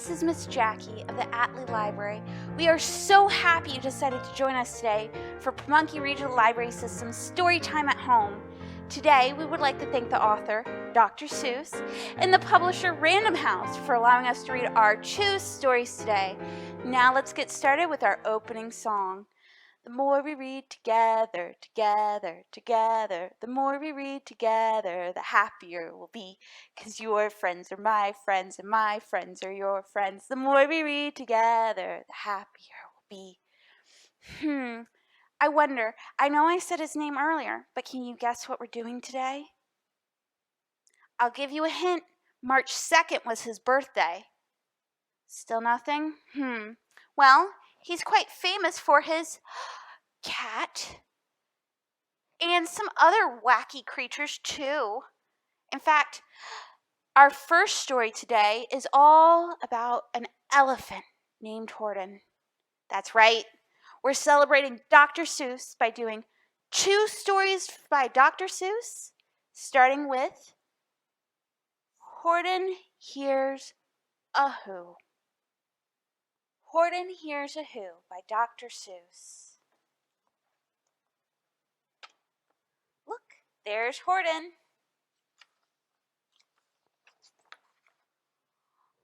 this is Miss Jackie of the Atlee Library. We are so happy you decided to join us today for Pamunkey Regional Library System's Storytime at Home. Today, we would like to thank the author, Dr. Seuss, and the publisher, Random House, for allowing us to read our Choose stories today. Now let's get started with our opening song. The more we read together, together, together, the more we read together, the happier we'll be. 'Cause your friends are my friends and my friends are your friends. The more we read together, the happier we'll be. I wonder, I know I said his name earlier, but can you guess what we're doing today? I'll give you a hint. March 2nd was his birthday. Still nothing? Well, he's quite famous for his cat and some other wacky creatures too. In fact, our first story today is all about an elephant named Horton. That's right. We're celebrating Dr. Seuss by doing 2 stories by Dr. Seuss, starting with Horton Hears a Who. Horton Hears a Who by Dr. Seuss. Look, there's Horton.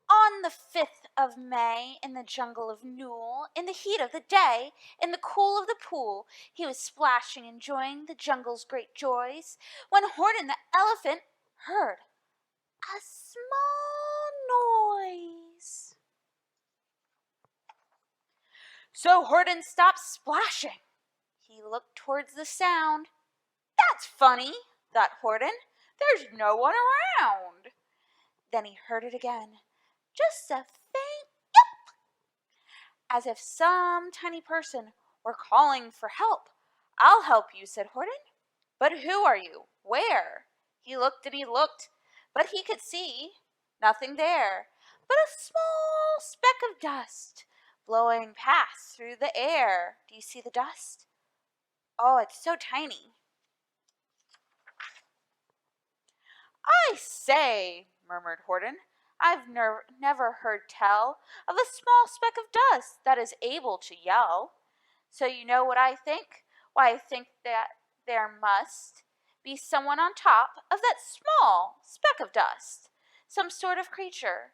On the 5th of May, in the jungle of Newell, in the heat of the day, in the cool of the pool, he was splashing, enjoying the jungle's great joys, when Horton the elephant heard a small noise. So Horton stopped splashing. He looked towards the sound. That's funny, thought Horton. There's no one around. Then he heard it again. Just a faint yip, as if some tiny person were calling for help. I'll help you, said Horton. But who are you? Where? He looked and he looked, but he could see nothing there but a small speck of dust blowing past through the air. Do you see the dust? Oh, it's so tiny. I say, murmured Horton, I've never heard tell of a small speck of dust that is able to yell. So you know what I think? Why, I think that there must be someone on top of that small speck of dust. Some sort of creature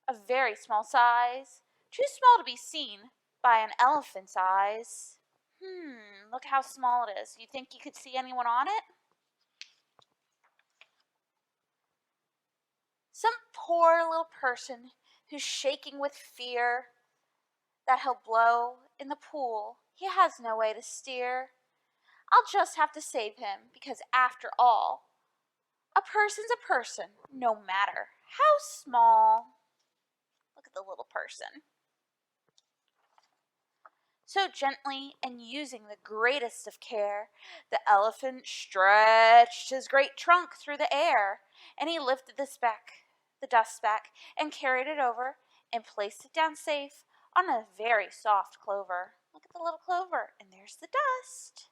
of very small size, too small to be seen by an elephant's eyes. Look how small it is. You think you could see anyone on it? Some poor little person who's shaking with fear that he'll blow in the pool. He has no way to steer. I'll just have to save him because after all, a person's a person, no matter how small. Look at the little person. So gently and using the greatest of care, the elephant stretched his great trunk through the air, and he lifted the dust speck, and carried it over and placed it down safe on a very soft clover. Look at the little clover, and there's the dust.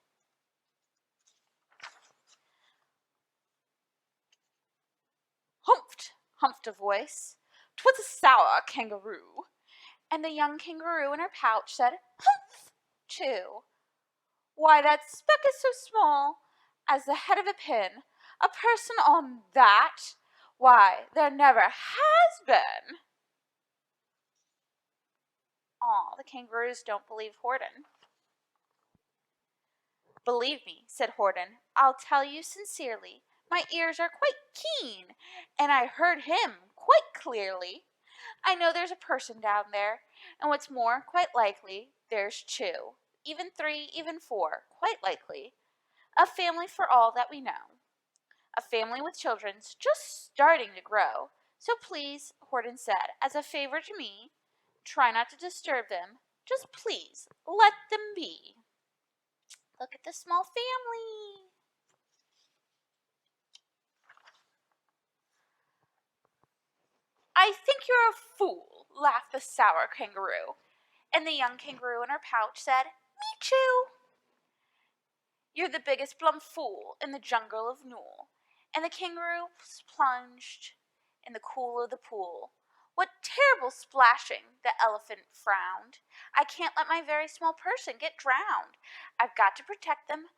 Humphed a voice. 'Twas a sour kangaroo. And the young kangaroo in her pouch said, humph, too. Why, that speck is so small as the head of a pin. A person on that? Why, there never has been. The kangaroos don't believe Horton. Believe me, said Horton, I'll tell you sincerely. My ears are quite keen, and I heard him quite clearly. I know there's a person down there, and what's more, quite likely, there's 2, even 3, even 4, quite likely. A family for all that we know. A family with children's just starting to grow. So please, Horton said, as a favor to me, try not to disturb them. Just please, let them be. Look at the small family. I think you're a fool, laughed the sour kangaroo. And the young kangaroo in her pouch said, me too. You're the biggest plumb fool in the jungle of Newell. And the kangaroo plunged in the cool of the pool, What terrible splashing! The elephant frowned. I can't let my very small person get drowned. I've got to protect them.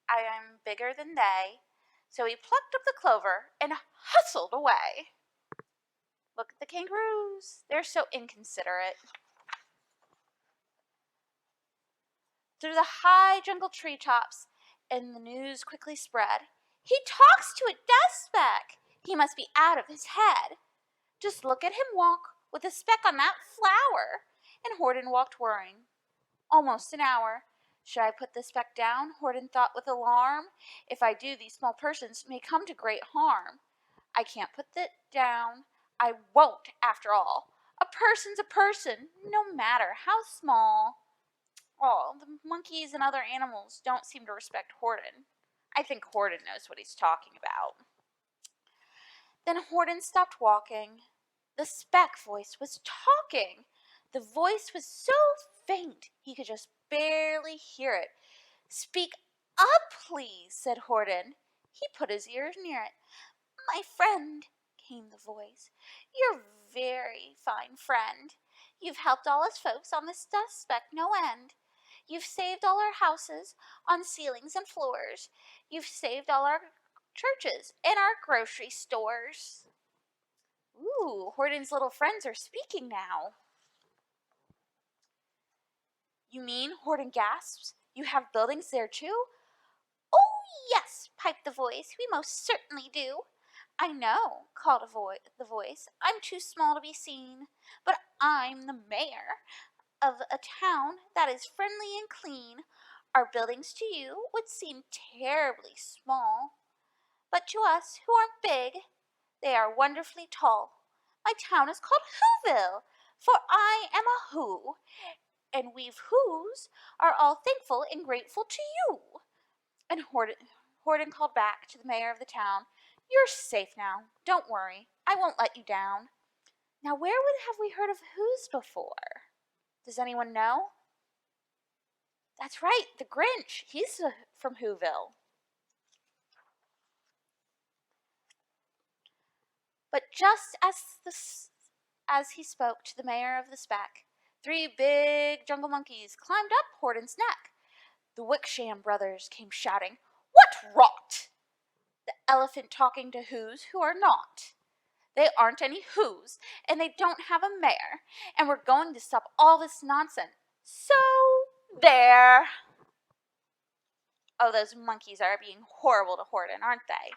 I am bigger than they. So he plucked up the clover and hustled away. Look at the kangaroos. They're so inconsiderate. Through the high jungle treetops, and the news quickly spread. He talks to a dust speck. He must be out of his head. Just look at him walk with a speck on that flower. And Horton walked worrying. Almost an hour. Should I put the speck down? Horton thought with alarm. If I do, these small persons may come to great harm. I can't put it down. I won't, after all. A person's a person, no matter how small. Oh, the monkeys and other animals don't seem to respect Horton. I think Horton knows what he's talking about. Then Horton stopped walking. The speck voice was talking. The voice was so faint he could just barely hear it. Speak up, please, said Horton. He put his ears near it. My friend, came the voice. You're a very fine friend. You've helped all us folks on this dust speck no end. You've saved all our houses on ceilings and floors. You've saved all our churches and our grocery stores. Ooh, Horton's little friends are speaking now. You mean, Horton gasps, you have buildings there too? Oh, yes, piped the voice, we most certainly do. I know, called the voice. I'm too small to be seen, but I'm the mayor of a town that is friendly and clean. Our buildings to you would seem terribly small, but to us who aren't big, they are wonderfully tall. My town is called Whoville, for I am a Who, and we Whos are all thankful and grateful to you. And Horton called back to the mayor of the town, You're safe now. Don't worry. I won't let you down. Now, where have we heard of Whos before? Does anyone know? That's right, the Grinch. He's from Whoville. But just as he spoke to the mayor of the speck, 3 big jungle monkeys climbed up Horton's neck. The Wicksham brothers came shouting, What rot! The elephant talking to Whos who are not. They aren't any Whos, and they don't have a mayor, and we're going to stop all this nonsense. So, there. Oh, those monkeys are being horrible to Horton, aren't they?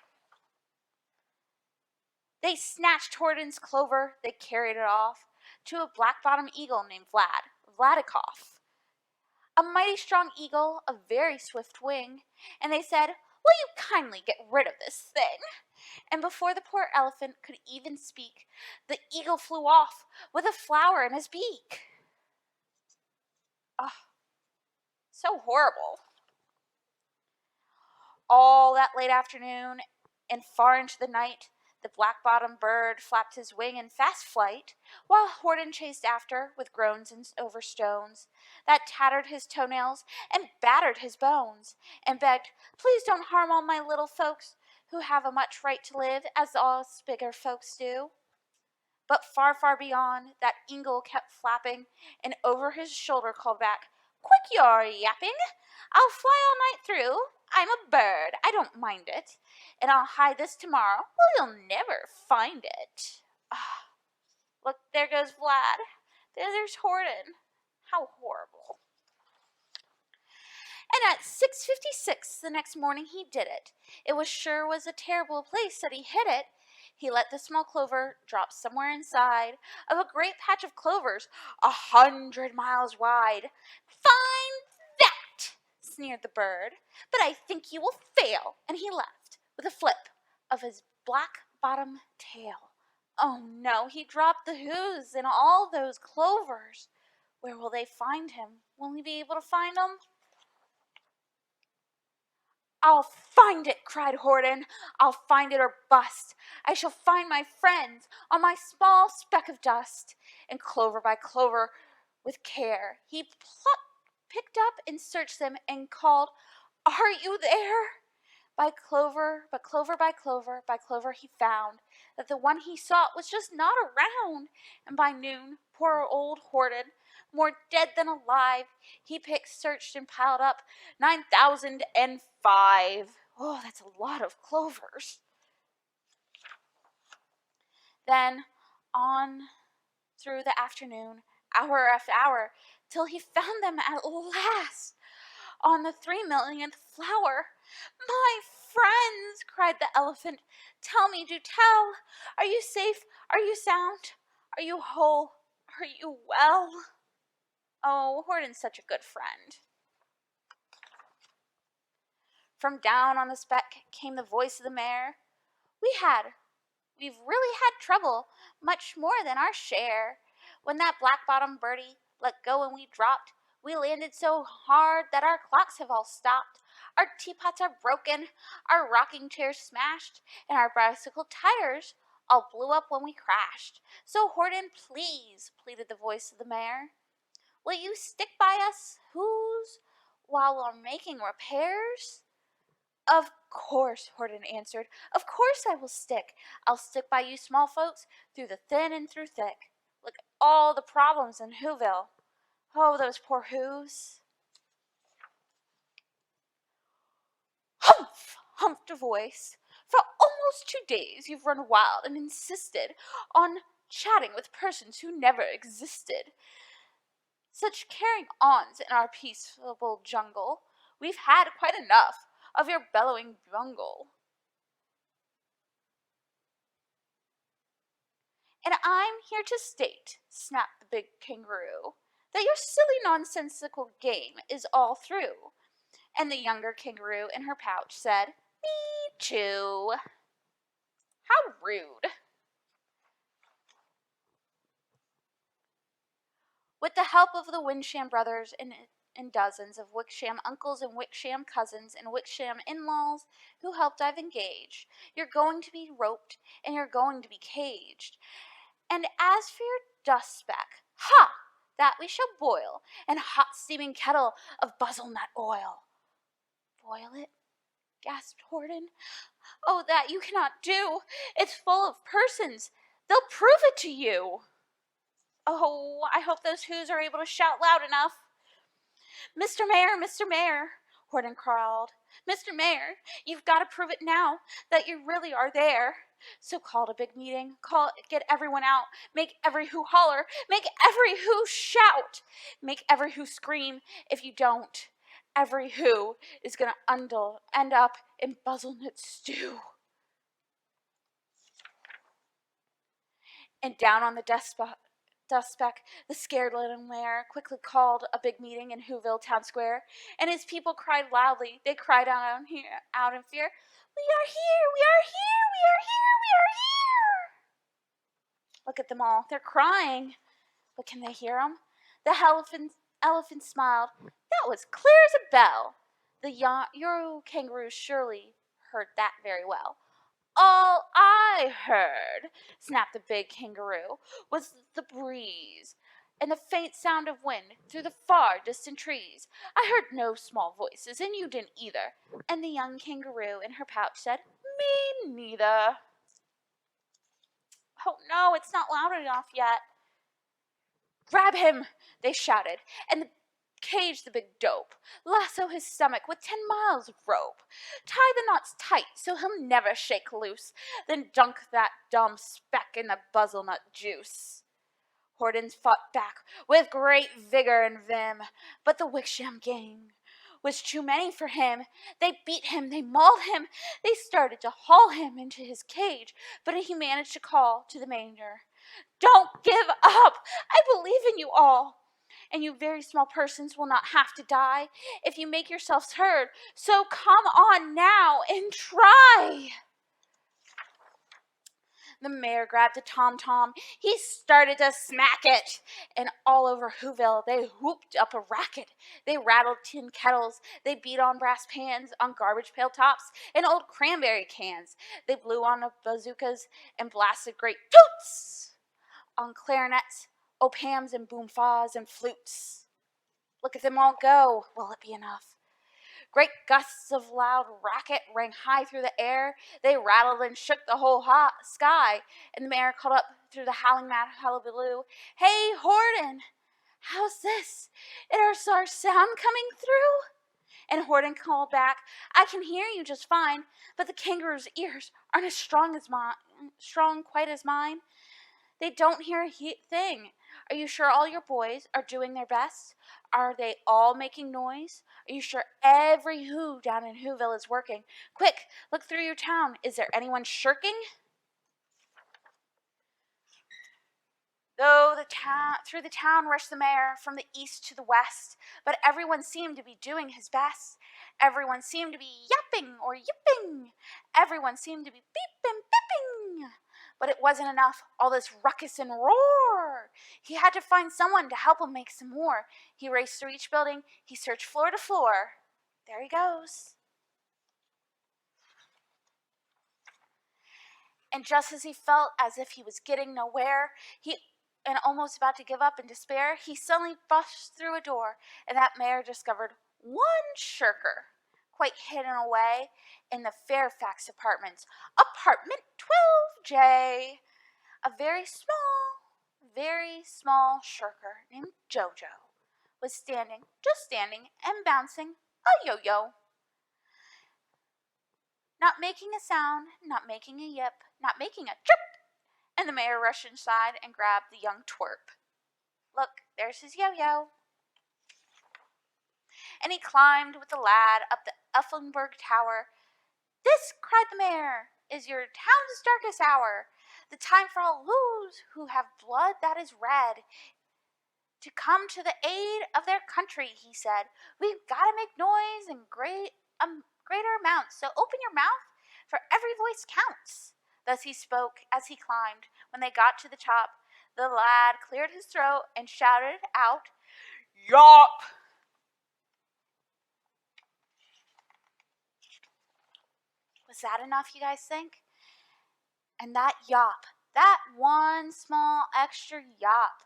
They snatched Horton's clover, they carried it off to a black-bottomed eagle named Vladikoff. A mighty strong eagle, a very swift wing, and they said, Will you kindly get rid of this thing? And before the poor elephant could even speak, the eagle flew off with a flower in his beak. Oh, so horrible. All that late afternoon and far into the night, the black-bottomed bird flapped his wing in fast flight, while Horton chased after with groans and over stones that tattered his toenails and battered his bones, and begged, Please don't harm all my little folks who have a much right to live as all us bigger folks do. But far, far beyond, that eagle kept flapping, and over his shoulder called back, Quick your yapping! I'll fly all night through. I'm a bird, I don't mind it, and I'll hide this tomorrow. Well, you'll never find it. Ah, look, there goes Vlad. There's Horton. How horrible. And at 6:56 the next morning he did it. It was a terrible place that he hid it. He let the small clover drop somewhere inside of a great patch of clovers 100 miles wide. Fine that, sneered the bird, but I think you will fail. And he left with a flip of his black-bottomed tail. Oh no, he dropped the Whos in all those clovers. Where will they find him? Will he be able to find them? I'll find it, cried Horton. I'll find it or bust. I shall find my friends on my small speck of dust. And clover by clover, with care, he picked up and searched them and called, Are you there? But clover by clover, he found that the one he sought was just not around. And by noon, poor old Horton, more dead than alive, he picked, searched, and piled up 9,005. Oh, that's a lot of clovers. Then on through the afternoon, hour after hour, till he found them at last on the 3 millionth flower. My friends, cried the elephant, tell me, do tell, are you safe? Are you sound? Are you whole? Are you well? Oh, Horton's such a good friend. From down on the speck came the voice of the mayor. We've really had trouble, much more than our share. When that black-bottomed birdie let go and we dropped, we landed so hard that our clocks have all stopped. Our teapots are broken, our rocking chairs smashed, and our bicycle tires all blew up when we crashed. So Horton, please, pleaded the voice of the mayor, will you stick by us, while we're making repairs? Of course, Horton answered. Of course I will stick. I'll stick by you small folks through the thin and through thick. Look at all the problems in Whoville. Oh, those poor Whos. Humph! Humphed a voice. For almost 2 days you've run wild and insisted on chatting with persons who never existed. Such carrying-ons in our peaceful jungle. We've had quite enough of your bellowing bungle. And I'm here to state, snapped the big kangaroo, that your silly nonsensical game is all through. And the younger kangaroo in her pouch said, me too. How rude. With the help of the Windsham brothers and dozens of Wickham uncles and Wickham cousins and Wickham in-laws who helped I've engaged, you're going to be roped and you're going to be caged. And as for your dust speck, ha! That we shall boil in a hot steaming kettle of buzzle-nut oil. Boil it? Gasped Horton. Oh, that you cannot do. It's full of persons. They'll prove it to you. Oh, I hope those Whos are able to shout loud enough. Mr. Mayor, Horton crawled. Mr. Mayor, you've got to prove it now that you really are there. So called a big meeting, get everyone out, make every Who holler, make every Who shout, make every Who scream. If you don't, every Who is going to end up in buzzle-nut stew. And down on the dust speck, the scared little mayor quickly called a big meeting in Whoville Town Square, and his people cried loudly. They cried out in fear. We are here! We are here! We are here! We are here! Look at them all. They're crying. But can they hear them? The elephant smiled. That was clear as a bell. The Euro kangaroo surely heard that very well. All I heard, snapped the big kangaroo, was the breeze and the faint sound of wind through the far distant trees. I heard no small voices, and you didn't either. And the young kangaroo in her pouch said, me neither. Oh no, it's not loud enough yet. Grab him, they shouted, and cage the big dope. Lasso his stomach with 10 miles of rope. Tie the knots tight so he'll never shake loose. Then dunk that dumb speck in the buzzle-nut juice. Horton fought back with great vigor and vim, but the Wickham gang was too many for him. They beat him, they mauled him, they started to haul him into his cage, but he managed to call to the manger, don't give up! I believe in you all. And you very small persons will not have to die if you make yourselves heard. So come on now and try. The mayor grabbed a tom-tom. He started to smack it. And all over Whoville, they whooped up a racket. They rattled tin kettles. They beat on brass pans, on garbage pail tops, and old cranberry cans. They blew on bazookas and blasted great toots on clarinets, opams and boomfahs and flutes. Look at them all go. Will it be enough? Great gusts of loud racket rang high through the air. They rattled and shook the whole sky. And the mayor called up through the howling mad hullabaloo, "Hey, Horton, how's this? Is our sound coming through?" And Horton called back, "I can hear you just fine, but the kangaroo's ears aren't as strong quite as mine. They don't hear a thing. Are you sure all your boys are doing their best? Are they all making noise? Are you sure every who down in Whoville is working? Quick, look through your town. Is there anyone shirking?" Through the town rushed the mayor from the east to the west, but everyone seemed to be doing his best. Everyone seemed to be yapping or yipping. Everyone seemed to be beeping, beeping. But it wasn't enough, all this ruckus and roar. He had to find someone to help him make some more. He raced through each building. He searched floor to floor. There he goes. And just as he felt as if he was getting nowhere, and almost about to give up in despair, he suddenly busted through a door, and that mayor discovered one shirker, quite hidden away in the Fairfax apartments, apartment 12J. A very small shirker named Jojo was just standing and bouncing a yo-yo. Not making a sound, not making a yip, not making a chirp. And the mayor rushed inside and grabbed the young twerp. Look, there's his yo-yo. And he climbed with the lad up the Elfenberg Tower. "This," cried the mayor, "is your town's darkest hour. The time for all those who have blood that is red to come to the aid of their country," he said. "We've got to make noise in greater amounts, so open your mouth, for every voice counts." Thus he spoke as he climbed. When they got to the top, the lad cleared his throat and shouted out, "Yawp!" Was that enough, you guys think? And that yawp, that one small extra yawp,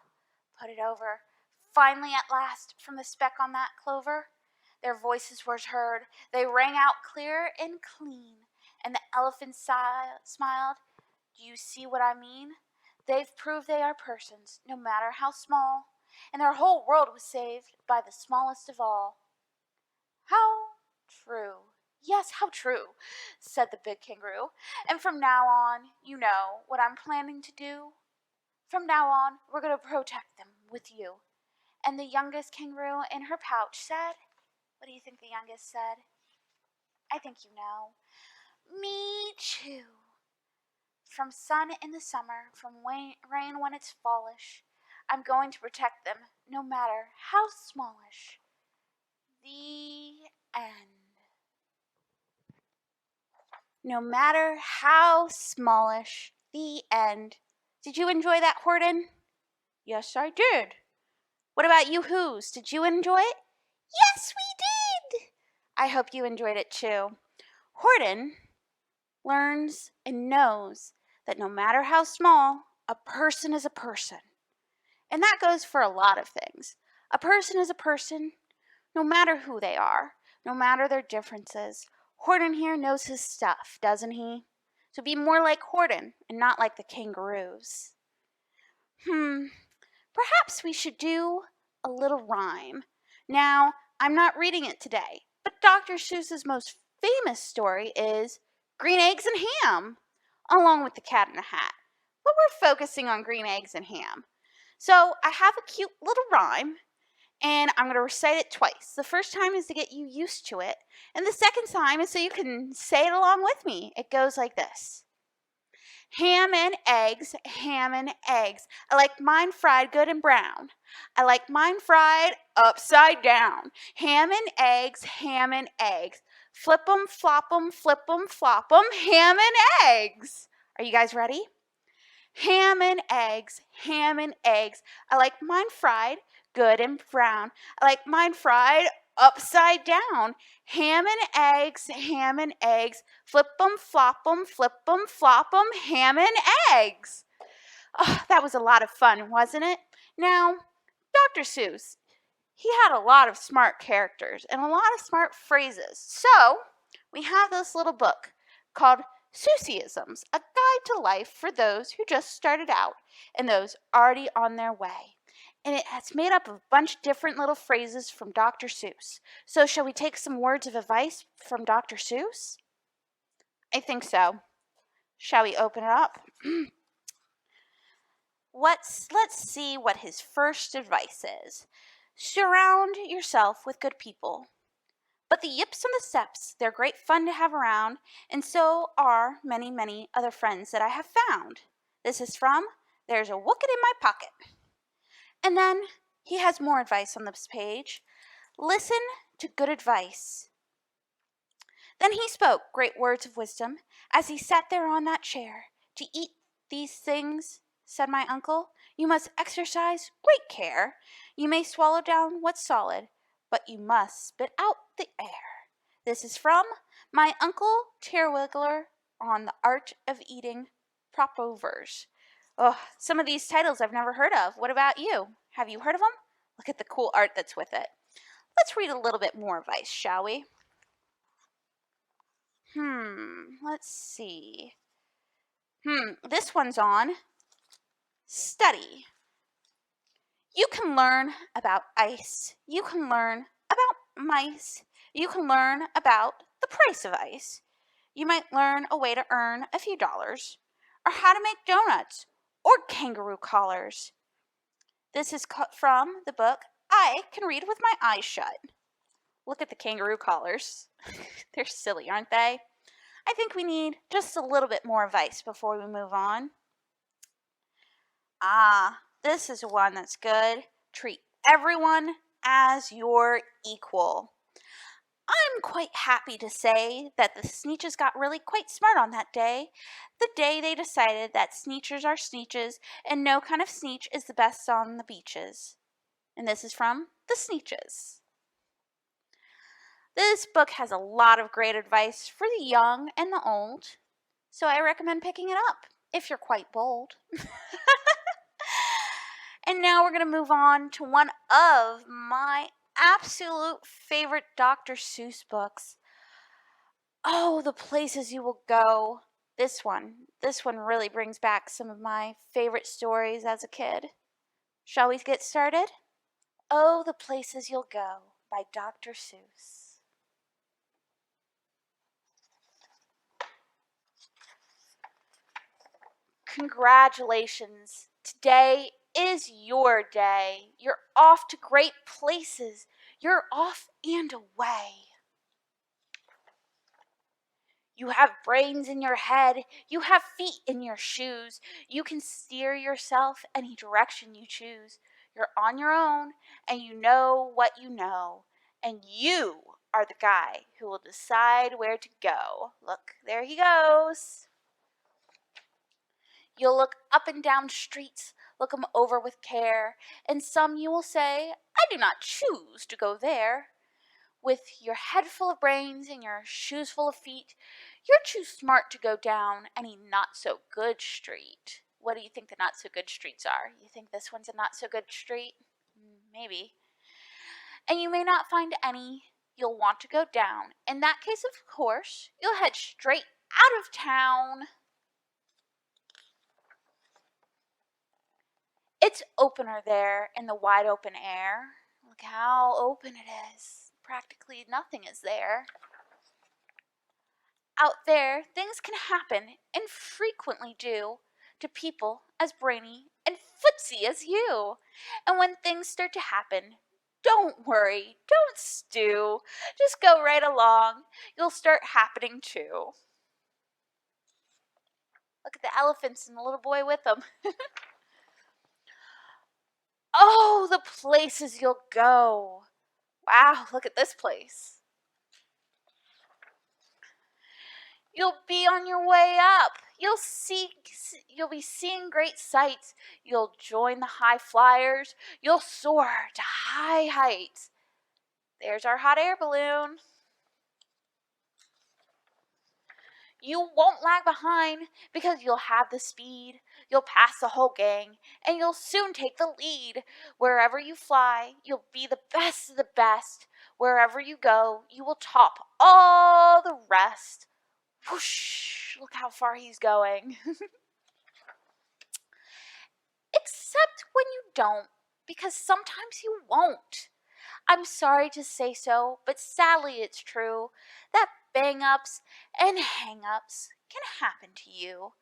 put it over. Finally, at last, from the speck on that clover, their voices were heard. They rang out clear and clean. And the elephant smiled. "Do you see what I mean? They've proved they are persons, no matter how small, and their whole world was saved by the smallest of all." "How true. Yes, how true," said the big kangaroo. "And from now on, you know what I'm planning to do? From now on, we're going to protect them with you." And the youngest kangaroo in her pouch said, what do you think the youngest said? I think you know. "Me too. From sun in the summer, from rain when it's fallish, I'm going to protect them, no matter how smallish." The end. No matter how smallish. The end. Did you enjoy that, Horton? Yes, I did. What about you who's? Did you enjoy it? Yes, we did. I hope you enjoyed it too. Horton learns and knows that no matter how small, a person is a person. And that goes for a lot of things. A person is a person, no matter who they are, no matter their differences. Horton here knows his stuff, doesn't he? So be more like Horton and not like the kangaroos. Perhaps we should do a little rhyme. Now, I'm not reading it today, but Dr. Seuss's most famous story is Green Eggs and Ham, along with the Cat in the Hat. But we're focusing on green eggs and ham. So I have a cute little rhyme, and I'm going to recite it twice. The first time is to get you used to it, and the second time is so you can say it along with me. It goes like this. Ham and eggs, ham and eggs. I like mine fried good and brown. I like mine fried upside down. Ham and eggs, ham and eggs. Flip 'em, flop 'em, flip 'em, flop 'em, ham and eggs. Are you guys ready? Ham and eggs, ham and eggs. I like mine fried good and brown. I like mine fried upside down. Ham and eggs, ham and eggs. Flip 'em, flop 'em, flip 'em, flop 'em, ham and eggs. Oh, that was a lot of fun, wasn't it? Now, Dr. Seuss, he had a lot of smart characters and a lot of smart phrases. So we have this little book called Seussisms, a guide to life for those who just started out and those already on their way. And it's made up of a bunch of different little phrases from Dr. Seuss. So shall we take some words of advice from Dr. Seuss? I think so. Shall we open it up? Let's see what his first advice is. Surround yourself with good people. But the yips and the steps, they're great fun to have around, and so are many, many other friends that I have found. This is from There's a Wookit in My Pocket. And then he has more advice on this page. Listen to good advice. Then he spoke great words of wisdom as he sat there on that chair. To eat these things, said my uncle, you must exercise great care. You may swallow down what's solid, but you must spit out the air. This is from my Uncle Terwiggler on the Art of Eating Propovers. Oh, some of these titles I've never heard of. What about you? Have you heard of them? Look at the cool art that's with it. Let's read a little bit more advice, shall we? Let's see. This one's on study. You can learn about ice. You can learn about mice. You can learn about the price of ice. You might learn a way to earn a few dollars, or how to make donuts, or kangaroo collars. This is from the book I Can Read With My Eyes Shut. Look at the kangaroo collars. They're silly, aren't they? I think we need just a little bit more advice before we move on. This is one that's good. Treat everyone as your equal. I'm quite happy to say that the Sneetches got really quite smart on that day. The day they decided that Sneetchers are Sneetches and no kind of Sneetch is the best on the beaches. And this is from the Sneetches. This book has a lot of great advice for the young and the old, so I recommend picking it up if you're quite bold. And now we're going to move on to one of my absolute favorite Dr. Seuss books. Oh, The Places You Will Go. This one really brings back some of my favorite stories as a kid. Shall we get started? Oh, The Places You'll Go by Dr. Seuss. Congratulations. Today is your day. You're off to great places. You're off and away. You have brains in your head. You have feet in your shoes. You can steer yourself any direction you choose. You're on your own, and you know what you know. And you are the guy who will decide where to go. Look, there he goes. You'll look up and down streets, look 'em over with care, and some you will say, I do not choose to go there. With your head full of brains and your shoes full of feet, you're too smart to go down any not-so-good street. What do you think the not-so-good streets are? You think this one's a not-so-good street? Maybe. And you may not find any you'll want to go down. In that case, of course, you'll head straight out of town. It's opener there in the wide open air. Look how open it is. Practically nothing is there. Out there, things can happen, and frequently do, to people as brainy and footsy as you. And when things start to happen, don't worry, don't stew. Just go right along. You'll start happening too. Look at the elephants and the little boy with them. Oh, the places you'll go. Wow, look at this place. You'll be on your way up. You'll be seeing great sights. You'll join the high flyers. You'll soar to high heights. There's our hot air balloon. You won't lag behind because you'll have the speed. You'll pass the whole gang, and you'll soon take the lead. Wherever you fly, you'll be the best of the best. Wherever you go, you will top all the rest. Whoosh! Look how far he's going. Except when you don't, because sometimes you won't. I'm sorry to say so, but sadly it's true that bang ups and hang ups can happen to you.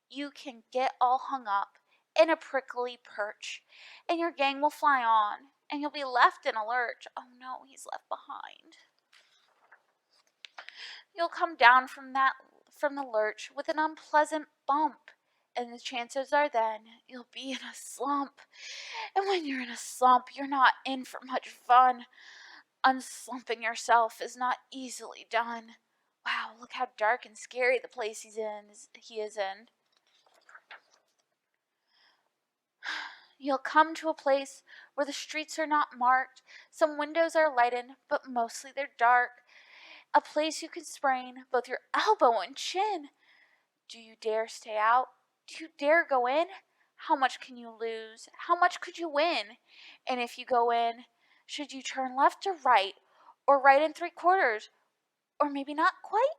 You can get all hung up in a prickly perch, and your gang will fly on, and you'll be left in a lurch. Oh no, he's left behind. You'll come down from the lurch with an unpleasant bump, and the chances are then you'll be in a slump. And when you're in a slump, you're not in for much fun. Unslumping yourself is not easily done. Wow, look how dark and scary the place he is in. You'll come to a place where the streets are not marked. Some windows are lighted, but mostly they're dark. A place you can sprain both your elbow and chin. Do you dare stay out? Do you dare go in? How much can you lose? How much could you win? And if you go in, should you turn left or right? Or right and 3/4? Or maybe not quite?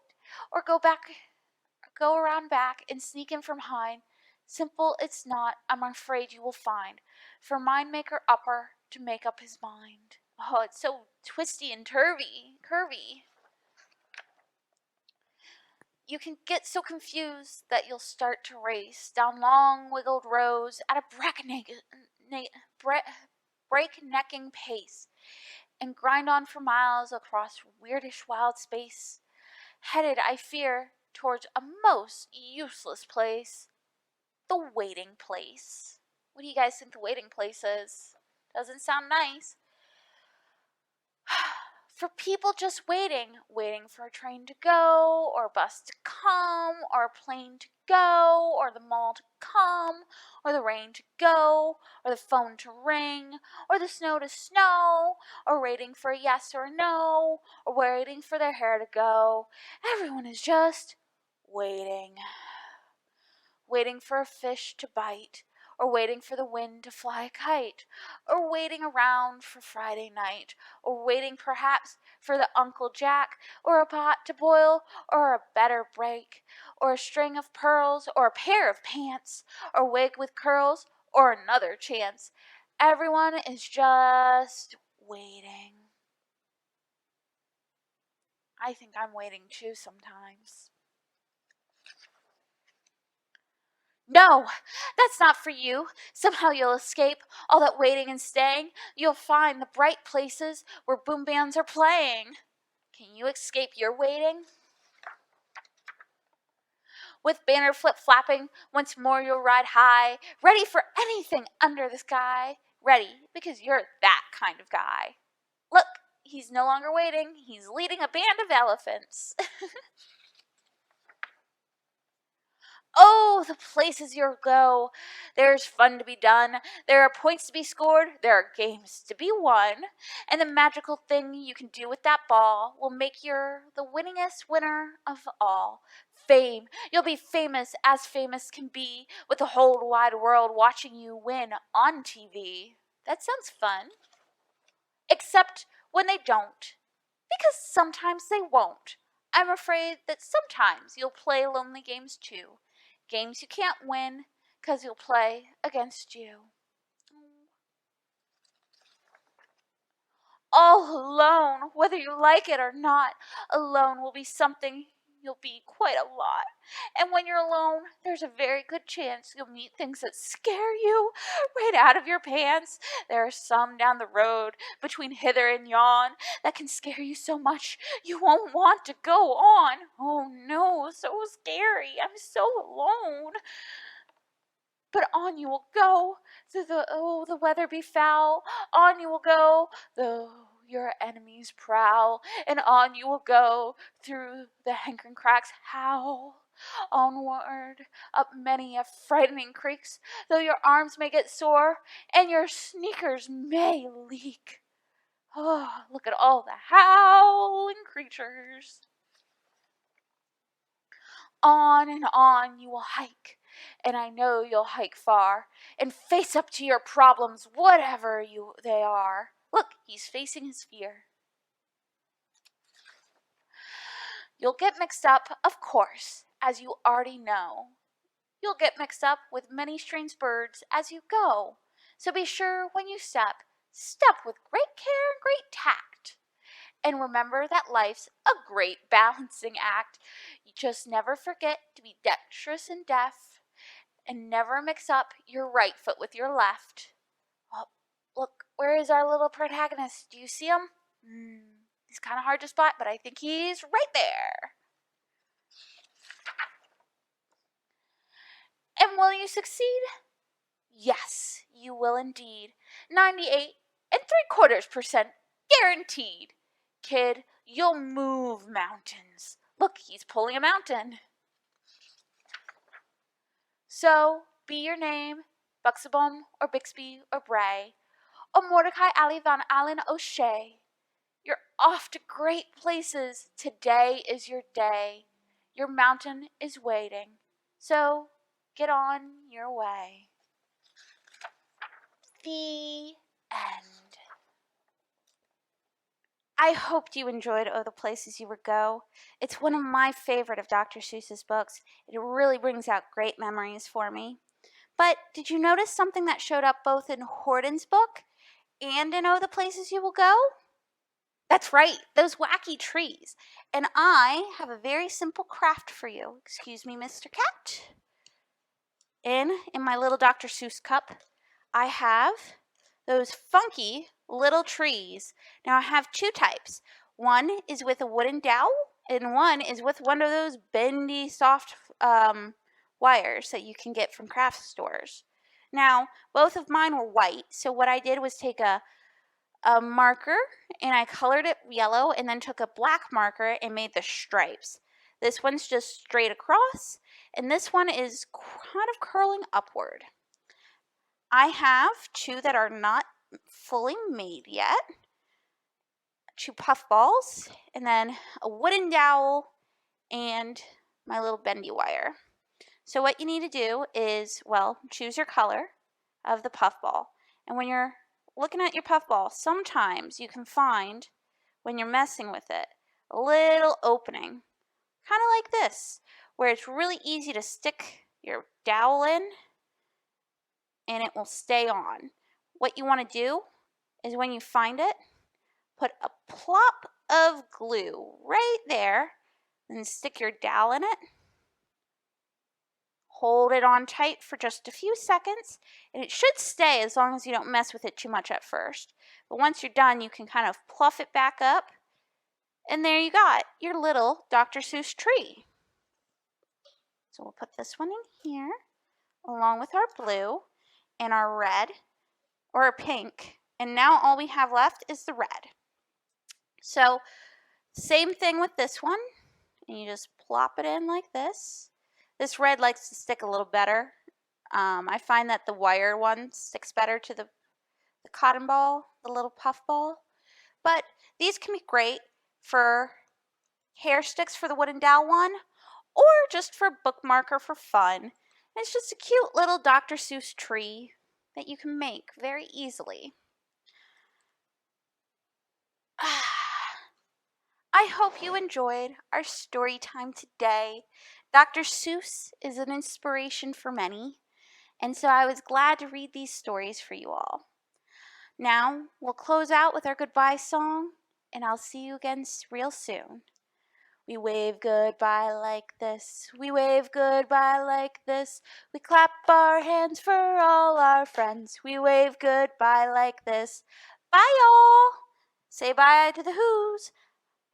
Or go around back and sneak in from behind? Simple it's not, I'm afraid you will find. For mind maker upper to make up his mind. Oh, it's so twisty and curvy. You can get so confused that you'll start to race down long wiggled rows at a breaknecking pace and grind on for miles across weirdish wild space, headed, I fear, towards a most useless place, the waiting place. What do you guys think the waiting place is? Doesn't sound nice. For people just waiting for a train to go, or a bus to come, or a plane to go, or the mall to come, or the rain to go, or the phone to ring, or the snow to snow, or waiting for a yes or a no, or waiting for their hair to go. Everyone is just waiting. Waiting for a fish to bite, or waiting for the wind to fly a kite, or waiting around for Friday night, or waiting perhaps for the Uncle Jack, or a pot to boil, or a better break, or a string of pearls, or a pair of pants, or wig with curls, or another chance. Everyone is just waiting. I think I'm waiting too sometimes. No, that's not for you. Somehow you'll escape all that waiting and staying. You'll find the bright places where boom bands are playing. Can you escape your waiting? With banner flip-flapping, once more you'll ride high, ready for anything under the sky. Ready, because you're that kind of guy. Look, he's no longer waiting. He's leading a band of elephants. Oh, the places you'll go. There's fun to be done. There are points to be scored. There are games to be won. And the magical thing you can do with that ball will make you the winningest winner of all. Fame. You'll be famous as famous can be, with the whole wide world watching you win on TV. That sounds fun. Except when they don't. Because sometimes they won't. I'm afraid that sometimes you'll play lonely games too. Games you can't win, 'cause you'll play against you. All alone, whether you like it or not. Alone will be something you'll be quite a lot. And when you're alone, there's a very good chance you'll meet things that scare you right out of your pants. There are some down the road between hither and yon that can scare you so much you won't want to go on. Oh no, so scary. I'm so alone. But on you will go, through the weather be foul. On you will go, though your enemies prowl. And on you will go, through the hankering cracks howl. Onward, up many a frightening creeks, though your arms may get sore, and your sneakers may leak. Oh, look at all the howling creatures. on you will hike. And I know you'll hike far and face up to your problems, whatever they are. Look, he's facing his fear. You'll get mixed up, of course, as you already know. You'll get mixed up with many strange birds as you go. So be sure when you step with great care and great tact. And remember that life's a great balancing act. You just never forget to be dexterous and deft, and never mix up your right foot with your left. Oh, look, where is our little protagonist? Do you see him? He's kind of hard to spot, but I think he's right there. And will you succeed? Yes, you will indeed. 98.75% guaranteed. Kid, you'll move mountains. Look, he's pulling a mountain. So, be your name Buxbaum or Bixby or Bray, or Mordecai Atlee Van Allen O'Shea. You're off to great places. Today is your day. Your mountain is waiting. So, get on your way. The end. I hoped you enjoyed Oh, the Places You Would Go. It's one of my favorite of Dr. Seuss's books. It really brings out great memories for me. But did you notice something that showed up both in Horton's book and in Oh, the Places You Will Go? That's right, those wacky trees. And I have a very simple craft for you. Excuse me, Mr. Cat. In my little Dr. Seuss cup, I have those funky little trees. Now I have two types. One is with a wooden dowel, and one is with one of those bendy, soft wires that you can get from craft stores. Now, both of mine were white, so what I did was take a marker and I colored it yellow, and then took a black marker and made the stripes. This one's just straight across, and this one is kind of curling upward. I have two that are not fully made yet, two puff balls, and then a wooden dowel, and my little bendy wire. So what you need to do is, choose your color of the puff ball. And when you're looking at your puff ball, sometimes you can find, when you're messing with it, a little opening, kind of like this, where it's really easy to stick your dowel in and it will stay on. What you want to do is, when you find it, put a plop of glue right there, and stick your dowel in it. Hold it on tight for just a few seconds, and it should stay as long as you don't mess with it too much at first. But once you're done, you can kind of pluff it back up, and there you got your little Dr. Seuss tree. So we'll put this one in here, along with our blue and our red, or our pink, and now all we have left is the red. So, same thing with this one, and you just plop it in like this. This red likes to stick a little better. I find that the wire one sticks better to the cotton ball, the little puff ball. But these can be great for hair sticks for the wooden dowel one, or just for bookmarker for fun. It's just a cute little Dr. Seuss tree that you can make very easily. I hope you enjoyed our story time today. Dr. Seuss is an inspiration for many, and so I was glad to read these stories for you all. Now, we'll close out with our goodbye song, and I'll see you again real soon. We wave goodbye like this, we wave goodbye like this, we clap our hands for all our friends, we wave goodbye like this. Bye, y'all! Say bye to the Who's,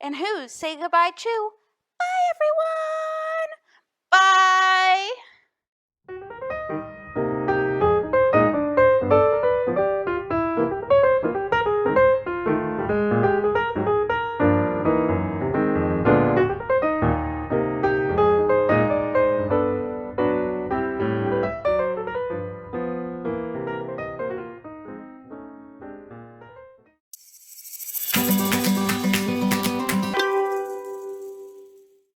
and Who's say goodbye too. Bye, everyone!